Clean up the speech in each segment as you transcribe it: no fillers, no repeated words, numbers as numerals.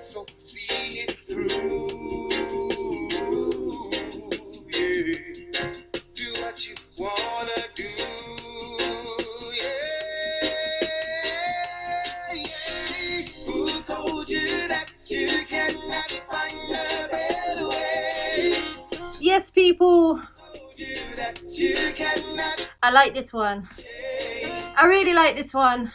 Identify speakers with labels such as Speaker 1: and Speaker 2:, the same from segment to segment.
Speaker 1: So see it through. Yeah. Do what you wanna do. Yeah. Who told you that you cannot find a better way?
Speaker 2: Yes, people.
Speaker 1: Told you that you cannot.
Speaker 2: I like this one. I really like this one.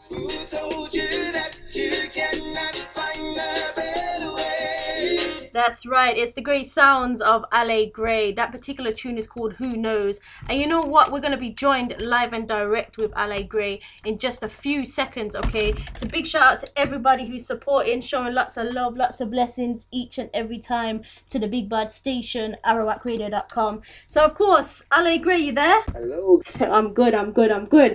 Speaker 1: Who told you that you cannot find a better way?
Speaker 2: That's right, it's the great sounds of Ale Gray. That particular tune is called Who Knows. And you know what? We're going to be joined live and direct with Ale Gray in just a few seconds, okay? So big shout out to everybody who's supporting, showing lots of love, lots of blessings each and every time to the big bad station, arawacradio.com. So of course, Ale Gray, you there?
Speaker 3: Hello.
Speaker 2: I'm good.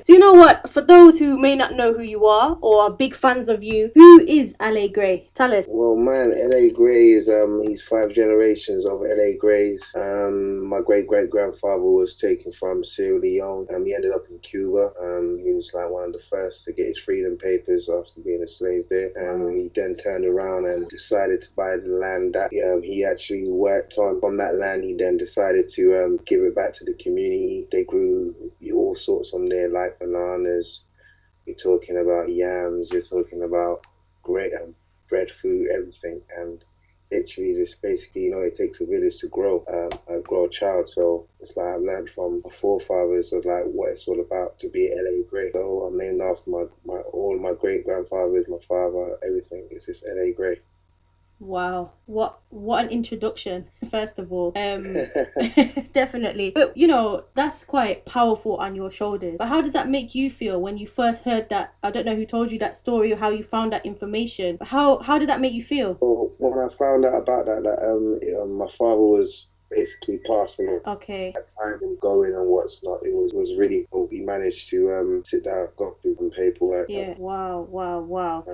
Speaker 2: So you know what? For those who may not know who you are or are big fans of you, who is Ale Gray? Tell us.
Speaker 3: Well, man, L.A. Gray is he's 5 generations of L.A. Grays. My great-great-grandfather was taken from Sierra Leone. He ended up in Cuba. He was like one of the first to get his freedom papers after being a slave there. He then turned around and decided to buy the land that he actually worked on. From that land, he then decided to give it back to the community. They grew all sorts on there, like bananas. You're talking about yams. You're talking about great breadfruit, everything. And literally just basically, it takes a village to grow a child. So it's like I've learned from my forefathers of like what it's all about to be L.A. Gray. So I'm named after all my great grandfathers, my father, everything. It's just L.A. Gray.
Speaker 2: Wow, what an introduction, first of all. Definitely. But that's quite powerful on your shoulders. But how does that make you feel when you first heard that? I don't know who told you that story or how you found that information. But how did that make you feel?
Speaker 3: Well, when I found out about that my father was basically passing on.
Speaker 2: Okay.
Speaker 3: That time and going and what's not, it was really cool. He managed to sit down, got through some paperwork.
Speaker 2: Yeah. Wow.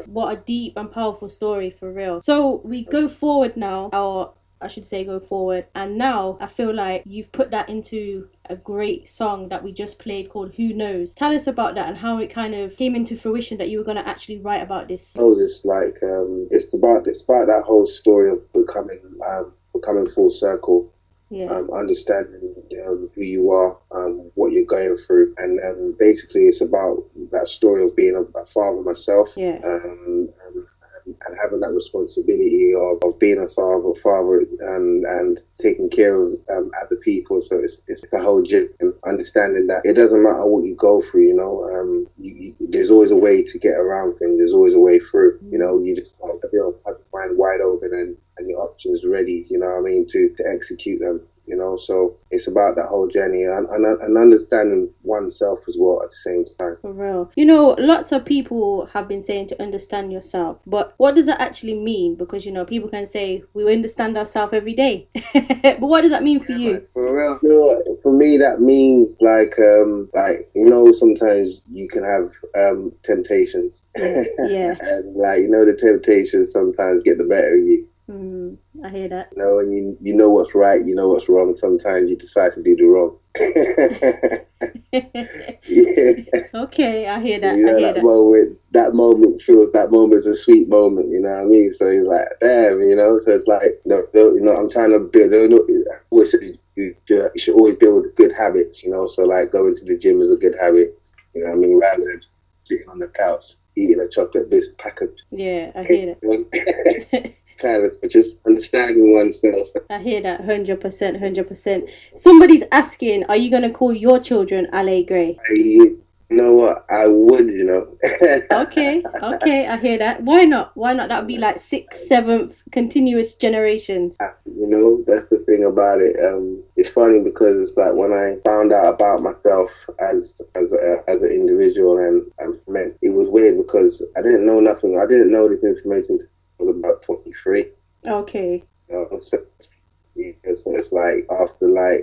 Speaker 2: What a deep and powerful story, for real. So we go forward now, or I should say go forward, and now I feel like you've put that into a great song that we just played called Who Knows. Tell us about that and how it kind of came into fruition that you were going to actually write about this.
Speaker 3: It's like it's about that whole story of becoming full circle.
Speaker 2: Yeah.
Speaker 3: Understanding who you are, what you're going through, and basically it's about that story of being a father myself.
Speaker 2: Yeah.
Speaker 3: And having that responsibility of being a father, and taking care of other people. So it's the whole gym, and understanding that it doesn't matter what you go through. There's always a way to get around things. There's always a way through. You just have to have your mind wide open and your options ready. To execute them. So it's about that whole journey and understanding oneself as well at the same time.
Speaker 2: For real. Lots of people have been saying to understand yourself, but what does that actually mean? Because, people can say we understand ourselves every day. But what does that mean for you?
Speaker 3: Man, for real. For me, that means like sometimes you can have temptations.
Speaker 2: Yeah.
Speaker 3: And the temptations sometimes get the better of you.
Speaker 2: I hear that.
Speaker 3: And you know what's right, you know what's wrong. Sometimes you decide to do the wrong. Yeah.
Speaker 2: Okay, I hear that.
Speaker 3: That moment feels, that moment's a sweet moment. You know what I mean? So it's like, damn. So it's like, I'm trying to build. You should always build good habits. So like going to the gym is a good habit. Rather than sitting on the couch eating a chocolate biscuit packet.
Speaker 2: Yeah, I hear that.
Speaker 3: Kind of just understanding oneself.
Speaker 2: I hear that 100%. Somebody's asking, are you going to call your children Ale Gray?
Speaker 3: You know what? I would,
Speaker 2: Okay, I hear that. Why not? That would be like 6th, 7th continuous generations.
Speaker 3: That's the thing about it. It's funny because it's like when I found out about myself as an individual and man, it was weird because I didn't know nothing. I didn't know this information until I was about 23.
Speaker 2: Okay.
Speaker 3: So it's like after my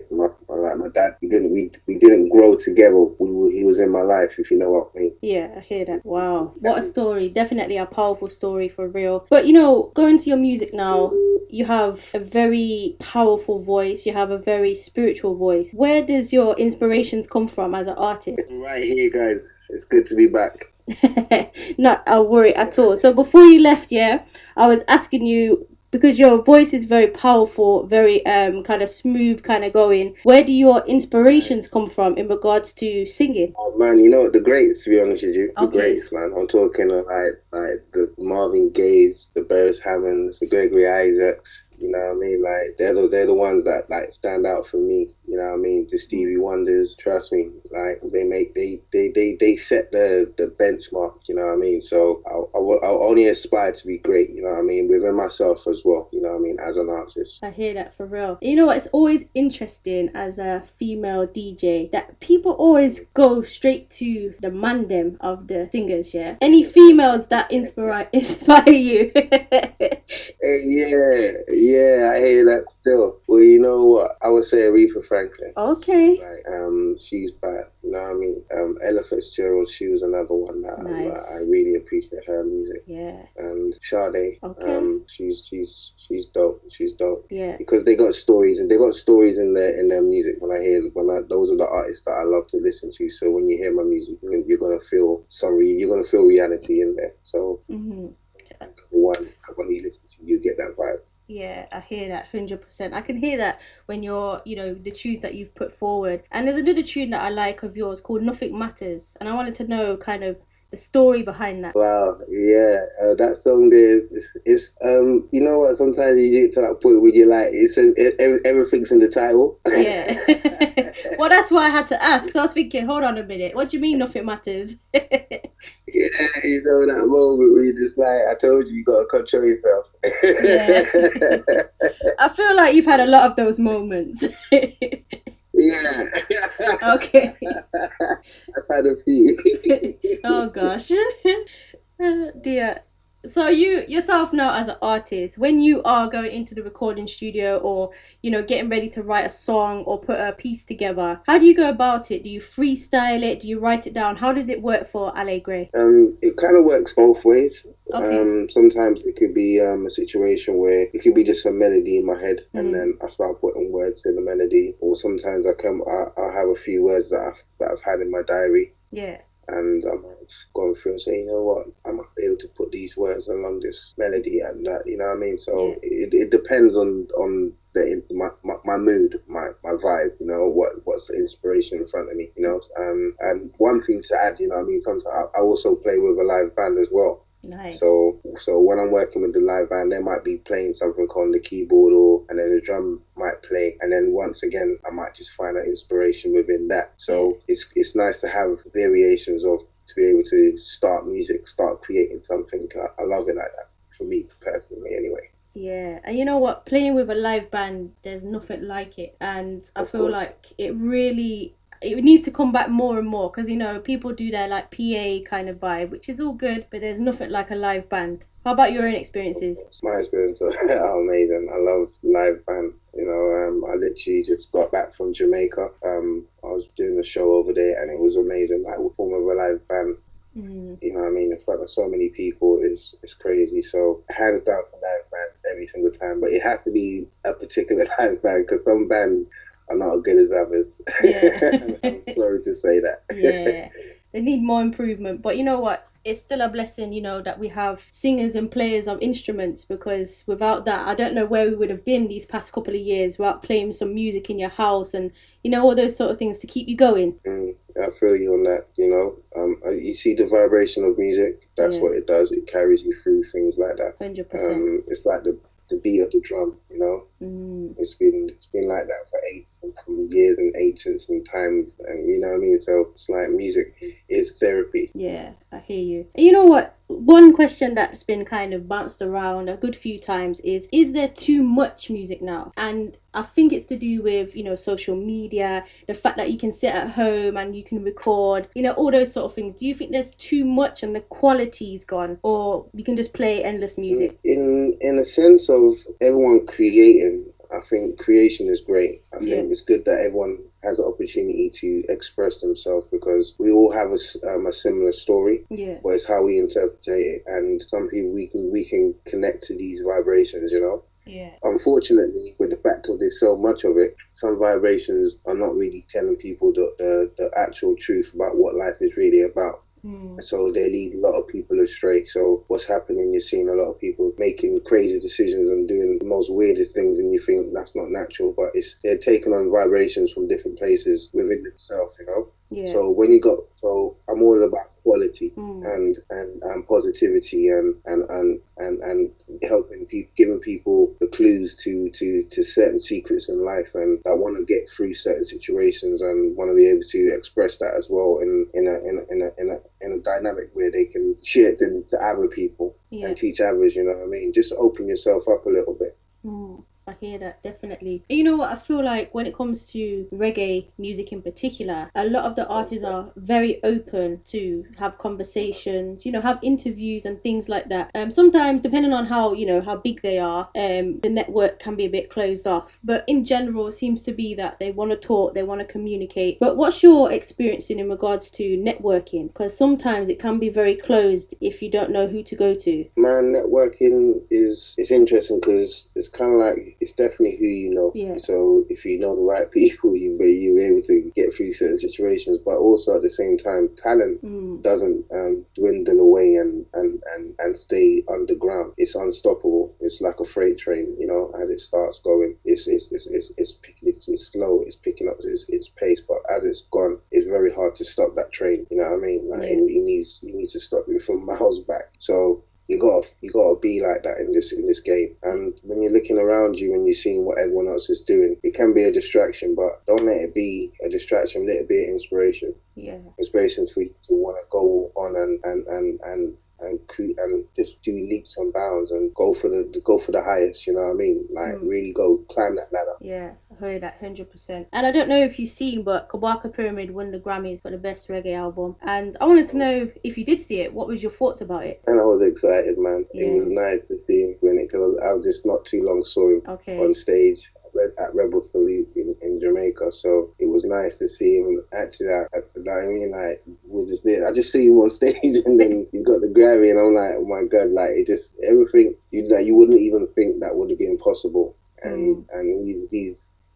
Speaker 3: dad, we didn't grow together. He was in my life, if you know what I mean.
Speaker 2: Yeah, I hear that. Wow, what a story! Definitely a powerful story, for real. But going to your music now, you have a very powerful voice. You have a very spiritual voice. Where does your inspirations come from as an artist?
Speaker 3: Right here, guys. It's good to be back.
Speaker 2: Not a worry at all. So before you left, yeah, I was asking you, because your voice is very powerful, very kind of smooth, kind of going. Where do your inspirations
Speaker 3: Nice.
Speaker 2: come from in regards to singing?
Speaker 3: Oh man, you know the greats. To be honest with you, the
Speaker 2: Okay.
Speaker 3: greats, man. I'm talking like the Marvin Gayes, the Beres Hammonds, the Gregory Isaacs. You know what I mean? Like they're the ones that like stand out for me. You know what I mean? The Stevie Wonders. Trust me, like they set the benchmark. You know what I mean? So I'll only aspire to be great. You know what I mean? Within myself as well. You know what I mean? As an artist.
Speaker 2: I hear that for real. You know what? It's always interesting as a female DJ that people always go straight to the mandem of the singers. Yeah. Any females that inspire you?
Speaker 3: Yeah, I hear that still. Well, you know what? I would say Aretha Franklin.
Speaker 2: Okay.
Speaker 3: Like, she's bad. You know what I mean? Ella Fitzgerald, she was another one that
Speaker 2: Nice.
Speaker 3: I really appreciate her music.
Speaker 2: Yeah.
Speaker 3: And Sade,
Speaker 2: Okay.
Speaker 3: she's dope. She's dope.
Speaker 2: Yeah.
Speaker 3: Because they got stories and they got stories in their music. Those are the artists that I love to listen to. So when you hear my music, you're gonna feel you're gonna feel reality in there. So when you listen to, you get that vibe.
Speaker 2: Yeah, I hear that 100%. I can hear that when you're, the tunes that you've put forward. And there's another tune that I like of yours called Nothing Matters. And I wanted to know kind of the story behind that.
Speaker 3: Wow, yeah, that song there is you know what? Sometimes you get to that point where you like it says everything's in the title.
Speaker 2: Yeah. Well, that's why I had to ask. So I was thinking, hold on a minute. What do you mean nothing matters?
Speaker 3: Yeah, you know that moment where you just like, I told you, you gotta control yourself.
Speaker 2: Yeah. I feel like you've had a lot of those moments.
Speaker 3: Yeah.
Speaker 2: Okay.
Speaker 3: I've had a few.
Speaker 2: Oh gosh. Dear. So you yourself now as an artist, when you are going into the recording studio or getting ready to write a song or put a piece together, how do you go about it? Do you freestyle it? Do you write it down? How does it work for Ale Gray?
Speaker 3: It kind of works both ways.
Speaker 2: Okay.
Speaker 3: Sometimes it could be a situation where it could be just a melody in my head, and then I start putting words to the melody. Or sometimes I'll have a few words that I've had in my diary.
Speaker 2: Yeah.
Speaker 3: And I'm going through and saying, you know what, I might be able to put these words along this melody and that, you know what I mean? So it depends on my mood, my vibe, what's the inspiration in front of me, and one thing to add, you know what I mean, sometimes I also play with a live band as well.
Speaker 2: Nice.
Speaker 3: So when I'm working with the live band, they might be playing something on the keyboard and then the drum might play, and then once again I might just find that inspiration within that. So it's nice to have variations to be able to start creating something. I love it like that, for me personally anyway.
Speaker 2: Yeah, and you know what? Playing with a live band, there's nothing like it, and I feel like it needs to come back more and more, because people do their like PA kind of vibe, which is all good, but there's nothing like a live band. How about your own experiences?
Speaker 3: My experiences are amazing. I love live band. I literally just got back from Jamaica. I was doing a show over there, and it was amazing. Like, with form of a live band. You know what I mean? In front of so many people is crazy. So hands down for live band every single time. But it has to be a particular live band, because some bands are not as good as others.
Speaker 2: Yeah.
Speaker 3: I'm sorry to say that.
Speaker 2: Yeah, they need more improvement. But you know what? It's still a blessing, that we have singers and players of instruments, because without that, I don't know where we would have been these past couple of years without playing some music in your house and, all those sort of things to keep you going.
Speaker 3: I feel you on that, you see the vibration of music, that's what it does. It carries you through things like that.
Speaker 2: 100%.
Speaker 3: It's like the beat of the drum, It's been like that from years and ages and times, and you know what I mean. So it's like music is therapy.
Speaker 2: Yeah, I hear you. And you know what? One question that's been kind of bounced around a good few times is there too much music now? And I think it's to do with, social media, the fact that you can sit at home and you can record, all those sort of things. Do you think there's too much and the quality's gone, or you can just play endless music?
Speaker 3: In a sense of everyone creating, I think creation is great. I think it's good that everyone has an opportunity to express themselves, because we all have a similar story.
Speaker 2: Yeah.
Speaker 3: But it's how we interpret it, and some people we can connect to these vibrations,
Speaker 2: Yeah.
Speaker 3: Unfortunately, with the fact that there's so much of it, some vibrations are not really telling people the actual truth about what life is really about. So they lead a lot of people astray. So what's happening, you're seeing a lot of people making crazy decisions and doing the most weirdest things, and you think that's not natural, but they're taking on vibrations from different places within themselves, you know.
Speaker 2: Yeah.
Speaker 3: So I'm all about quality and positivity and helping people, giving people the clues to certain secrets in life, and that want to get through certain situations and want to be able to express that as well in a dynamic where they can share it to other people and teach others. You know what I mean? Just open yourself up a little bit.
Speaker 2: I hear that, definitely. And you know what, I feel like when it comes to reggae music in particular, a lot of the artists are very open to have conversations, you know, have interviews and things like that. Sometimes, depending on how, you know, how big they are, the network can be a bit closed off. But in general, it seems to be that they want to talk, they want to communicate. But what's your experience in regards to networking? Because sometimes it can be very closed if you don't know who to go to.
Speaker 3: Man, networking it's interesting because it's kind of like, it's definitely who you know.
Speaker 2: Yeah.
Speaker 3: So if you know the right people, you're able to get through certain situations. But also at the same time, talent doesn't dwindle away and stay underground. It's unstoppable. It's like a freight train. You know, as it starts going, it's slow. It's picking up its pace. But as it's gone, it's very hard to stop that train. You know what I mean? Like you need to stop it from miles back. So you gotta be like that in this game. And when you're looking around you and you're seeing what everyone else is doing, it can be a distraction, but don't let it be a distraction. Let it be an inspiration.
Speaker 2: Yeah.
Speaker 3: Inspiration for you to want to go on and just do leaps and bounds and go for the highest. You know what I mean? Like really go climb that ladder.
Speaker 2: Yeah, I heard that 100%. And I don't know if you've seen, but Kabaka Pyramid won the Grammys for the best reggae album. And I wanted to know if you did see it. What was your thoughts about it?
Speaker 3: And I was excited, man. Yeah. It was nice to see him win it because I was just not too long saw him on stage at Rebel Salute in Jamaica, so it was nice to see him actually. I mean, like, I just see him on stage, and then he got the Grammy, and I'm like, oh my god, like, it just everything you wouldn't even think that would have been possible, and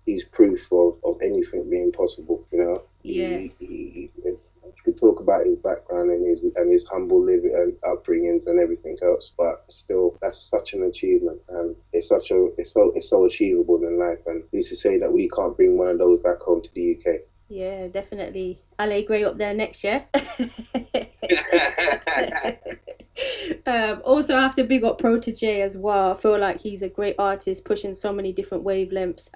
Speaker 3: he's proof of anything being possible, you know. He could talk about his background and his humble living and upbringings and everything else, but still, that's such an achievement, and it's so achievable in life. And who's to say that we can't bring one of those back home to the UK?
Speaker 2: Yeah, definitely. LA Gray up there next year. Also, I have to big up Protege as well. I feel like he's a great artist, pushing so many different wavelengths.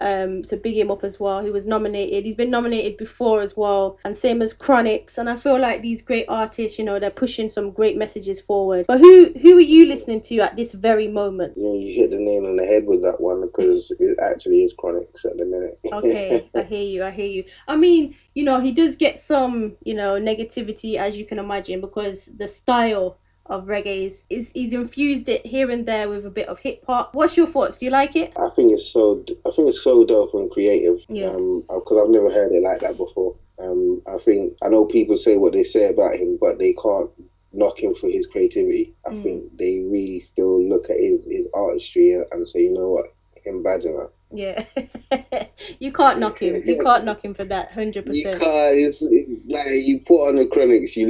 Speaker 2: So big him up as well. He was nominated. He's been nominated before as well, and same as Chronix. And I feel like these great artists, you know, they're pushing some great messages forward. But who are you listening to at this very moment?
Speaker 3: You know, you hit the nail on the head with that one, because it actually is Chronix at the minute.
Speaker 2: Okay, I hear you. I mean, you know, he does get some, you know, negativity, as you can imagine, because the style of reggae is infused it here and there with a bit of hip hop. What's your thoughts? Do you like it?
Speaker 3: I think it's so dope and creative.
Speaker 2: Yeah.
Speaker 3: Because I've never heard it like that before. I know people say what they say about him, but they can't knock him for his creativity. I think they really still look at his artistry and say, you know what, him badger.
Speaker 2: Yeah. You can't knock him. You can't knock him for that, 100%.
Speaker 3: You can't. It's like, you put on the Chronix, you're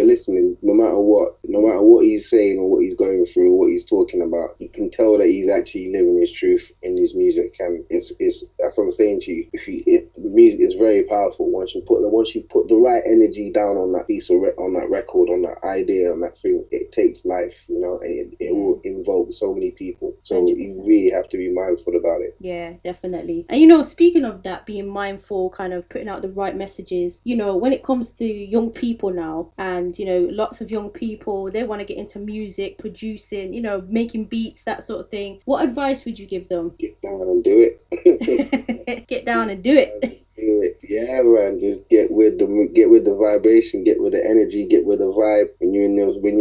Speaker 3: listening, no matter what he's saying or what he's going through or what he's talking about. You can tell that he's actually living his truth in his music, and it's that's what I'm saying to you. The music is very powerful once you put the right energy down on that piece on that record, on that idea, on that thing. It takes life, you know. It will involve so many people, so 100%. You really have to be mindful about it.
Speaker 2: Yeah, definitely. And you know, speaking of that, being mindful, kind of putting out the right messages, you know, when it comes to young people now, and you know, lots of young people, they want to get into music, producing, you know, making beats, that sort of thing. What advice would you give them?
Speaker 3: Get down and do it.
Speaker 2: Get down and do it.
Speaker 3: Do it. Yeah, man. Just get with the vibration, get with the energy, get with the vibe. When you're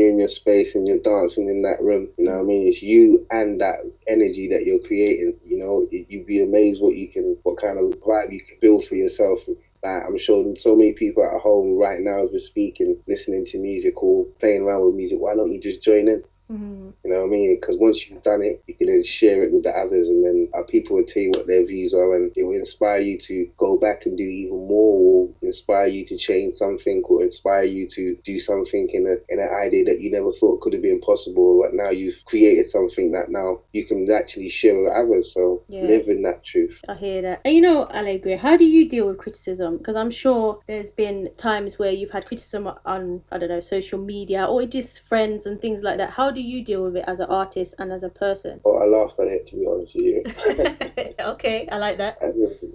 Speaker 3: in your space and you're dancing in that room, you know what I mean? It's you and that energy that you're creating. You know, you'd be amazed what kind of vibe you can build for yourself. Like, I'm sure so many people at home right now, as we're speaking, listening to music or playing around with music. Why don't you just join in? You know what I mean? Because once you've done it, you can then share it with the others, and then people will tell you what their views are, and it will inspire you to go back and do even more, or inspire you to change something, or inspire you to do something in an idea that you never thought could have been possible. But now you've created something that now you can actually share with others. So live in that truth.
Speaker 2: I hear that. And you know, Ale Gray, how do you deal with criticism? Because I'm sure there's been times where you've had criticism on, I don't know, social media or just friends and things like that. How do you deal with it as an artist and as a person?
Speaker 3: Oh, I laugh at it, to be honest with you.
Speaker 2: Okay, I like that.
Speaker 3: I just say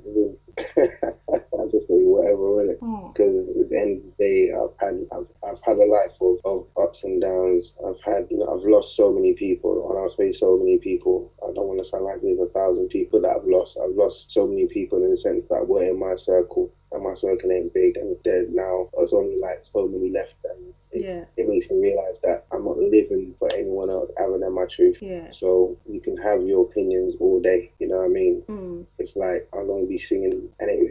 Speaker 3: whatever in it, because at the end of the day, I've had a life of ups and downs. I've lost so many people. When I say so many people, I don't want to sound like there's 1,000 people that I've lost. I've lost so many people in the sense that were in my circle, and my circle ain't big and dead now. There's only like so many left, and it makes me realize that I'm not living for anyone else other than my truth. So you can have your opinions all day, you know what I mean? It's like I'm gonna be singing, and I'm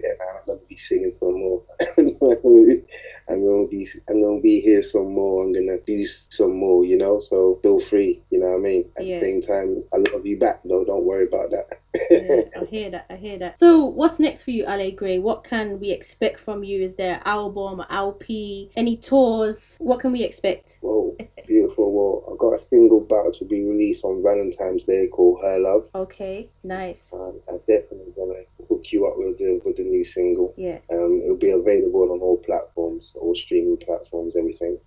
Speaker 3: gonna be singing some more. I'm gonna be here some more. I'm gonna do some more, you know. So feel free, you know what I mean. At the same time, I love you back, though. Don't worry about that.
Speaker 2: I hear that. So what's next for you, Ale Gray? What can we expect from you? Is there an album, LP, any tours? What can we expect?
Speaker 3: Whoa, beautiful. Well, I've got a single about to be released on Valentine's Day called Her Love.
Speaker 2: Okay, nice.
Speaker 3: I'm definitely gonna hook you up with the new single. It'll be available on all platforms, all streaming platforms, everything.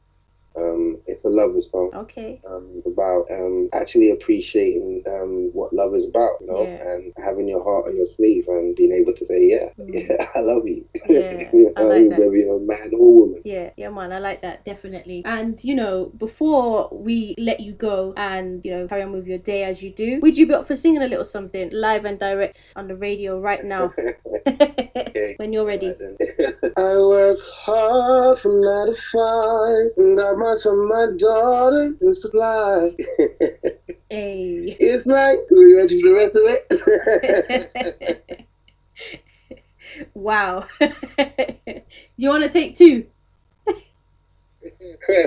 Speaker 3: It's a lover song.
Speaker 2: Okay.
Speaker 3: About actually appreciating what love is about, you know, and having your heart on your sleeve and being able to say, I love you.
Speaker 2: I like that.
Speaker 3: Whether you're a man or a woman.
Speaker 2: Yeah, man, I like that, definitely. And you know, before we let you go and you know carry on with your day as you do, would you be up for singing a little something live and direct on the radio right now? Okay. When you're ready.
Speaker 3: Right, I work hard from 9 to 5, got my son, my daughter to supply.
Speaker 2: Hey.
Speaker 3: It's like, are you ready for the rest of it?
Speaker 2: Wow. You want to take 2?
Speaker 3: I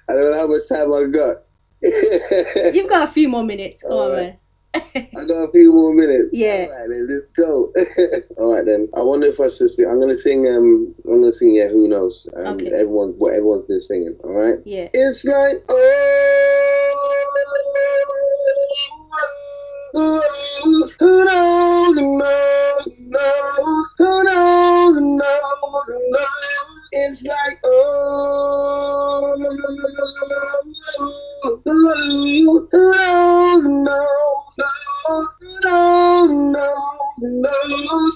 Speaker 3: don't know how much time I got.
Speaker 2: You've got a few more minutes. Come on, man.
Speaker 3: I got a few more minutes.
Speaker 2: Yeah.
Speaker 3: All right, then, let's go. All right, then. I wonder if I should sing. I'm gonna sing. Yeah, Who Knows?
Speaker 2: Okay.
Speaker 3: What everyone's been singing. All right.
Speaker 2: Yeah.
Speaker 3: It's like who knows, who knows. It's like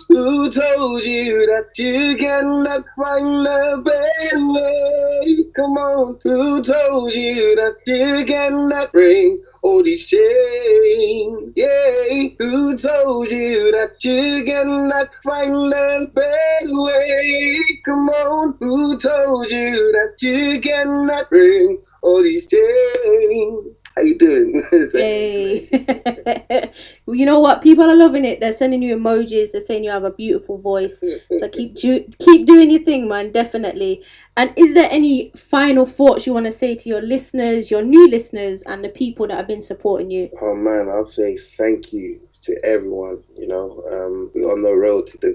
Speaker 3: who told you that you cannot find a better way? Come on, who told you that you cannot bring all these chains? Yeah, who told you that you cannot find a better way? Come on, who told you that you cannot bring all these chains? How you doing?
Speaker 2: Hey. Well, you know what? People are loving it. They're sending you emojis. They're saying you have a beautiful voice. So keep doing your thing, man. Definitely. And is there any final thoughts you want to say to your listeners, your new listeners, and the people that have been supporting you?
Speaker 3: Oh man, I'll say thank you to everyone. You know, we're on the road to the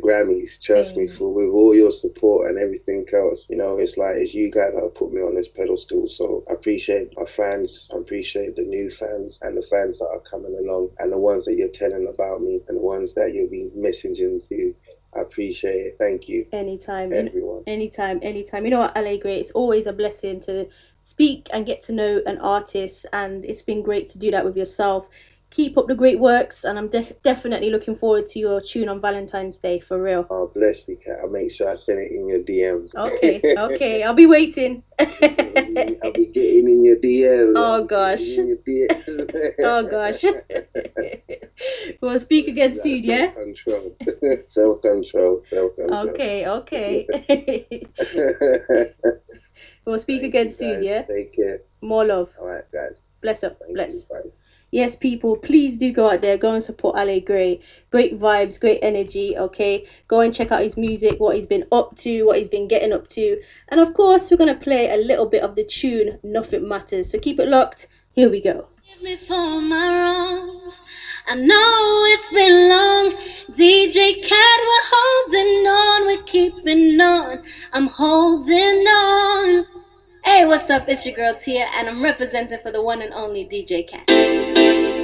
Speaker 3: Grammys. Trust me, with all your support and everything else. You know, it's you guys that have put me on this pedestal. So I appreciate my fans. I appreciate the new fans and the fans that are coming along, and the ones that you're telling about me, and the ones that you'll be messaging to. I appreciate it. Thank you.
Speaker 2: Anytime,
Speaker 3: everyone.
Speaker 2: Anytime. You know what, Ale Gray, it's always a blessing to speak and get to know an artist, and it's been great to do that with yourself. Keep up the great works, and I'm definitely looking forward to your tune on Valentine's Day, for real.
Speaker 3: Oh, bless you, Kat. I'll make sure I send it in your DMs.
Speaker 2: Okay. I'll be waiting.
Speaker 3: I'll be getting in your DMs.
Speaker 2: Oh, gosh. Oh, gosh. We'll speak again soon, yeah?
Speaker 3: Self-control.
Speaker 2: Okay. We'll speak again soon,
Speaker 3: guys.
Speaker 2: yeah?
Speaker 3: Take care.
Speaker 2: More love.
Speaker 3: All right, guys.
Speaker 2: Bless up.
Speaker 3: Thank
Speaker 2: Bless.
Speaker 3: you. Bye.
Speaker 2: Yes, people, please do go out there, go and support Ale Gray. Great vibes, great energy, okay? Go and check out his music, what he's been up to, what he's been getting up to. And of course, we're going to play a little bit of the tune, Nothing Matters. So keep it locked. Here we go.
Speaker 1: Forgive me for my wrongs. I know it's been long. DJ Kat, we're holding on. We're keeping on. I'm holding on. Hey, what's up? It's your girl Tia, and I'm representing for the one and only DJ Kat.